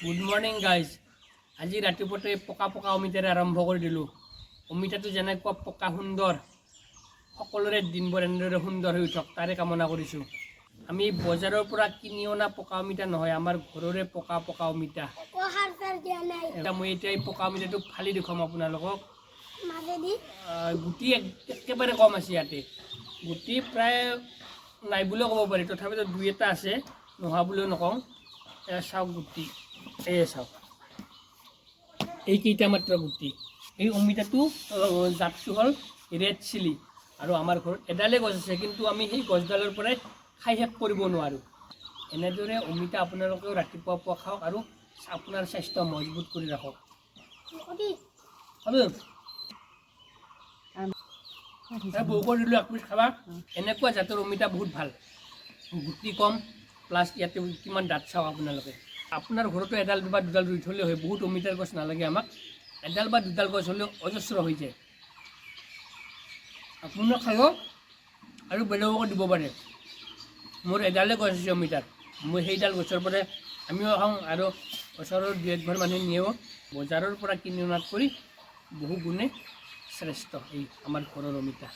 Good morning guys. আজি ৰাতিপুৱাতে পকা পকা অমিতাৰে আৰম্ভ কৰি দিলোঁ। অমিতাটো যেনেকুৱা পকা সুন্দৰ, সকলোৰে দিনবোৰ এনেদৰে সুন্দৰ হৈ উঠক তাৰে কামনা কৰিছোঁ। আমি বজাৰৰ পৰা কিনি অনা পকা অমিতা নহয়, আমাৰ ঘৰৰে পকা পকা অমিতা। মই এতিয়া এই পকা অমিতাটো ফালি দেখুৱাম আপোনালোকক। গুটি একেবাৰে কম আছে ইয়াতে, গুটি প্ৰায় নাই বুলিও ক'ব পাৰি, তথাপিতো দুই এটা আছে, নোহোৱা বুলিও নকওঁ। এয়া চাওক গুটি, এয়ে চাওক, এইকেইটা মাত্ৰ গুটি। এই অমিতাটো জাতটো হ'ল ৰেড চিলি, আৰু আমাৰ ঘৰত এডালেই গছ আছে, কিন্তু আমি সেই গছডালৰ পৰাই খাই শেষ কৰিব নোৱাৰোঁ। এনেদৰে অমিতা আপোনালোকেও ৰাতিপুৱা পুৱা খাওক আৰু আপোনাৰ স্বাস্থ্য মজবুত কৰি ৰাখক। বৌ কৰি দিলোঁ, এক পিচ খাবা। এনেকুৱা জাতৰ অমিতা বহুত ভাল, গুটি কম, প্লাছ ইয়াতে কিমান দাঁত চাওক আপোনালোকে। আপোনাৰ ঘৰতো এডাল বা দুডাল ৰুই থ'লেও হয়, বহুত অমিতাৰ গছ নালাগে আমাক, এডাল বা দুডাল গছ হ'লেও অজস্ৰ হৈ যায়। আপোনাক খাব আৰু বেলেগকো দিব পাৰে। মোৰ এডালে গছ আছে অমিতাৰ, মই সেইডাল গছৰ পৰাই আমিও খাওঁ আৰু ওচৰৰ দুই এঘৰ মানুহে নিয়েও। বজাৰৰ পৰা কিনি অনাত কৰি বহু গুণে শ্ৰেষ্ঠ এই আমাৰ ঘৰৰ অমিতা।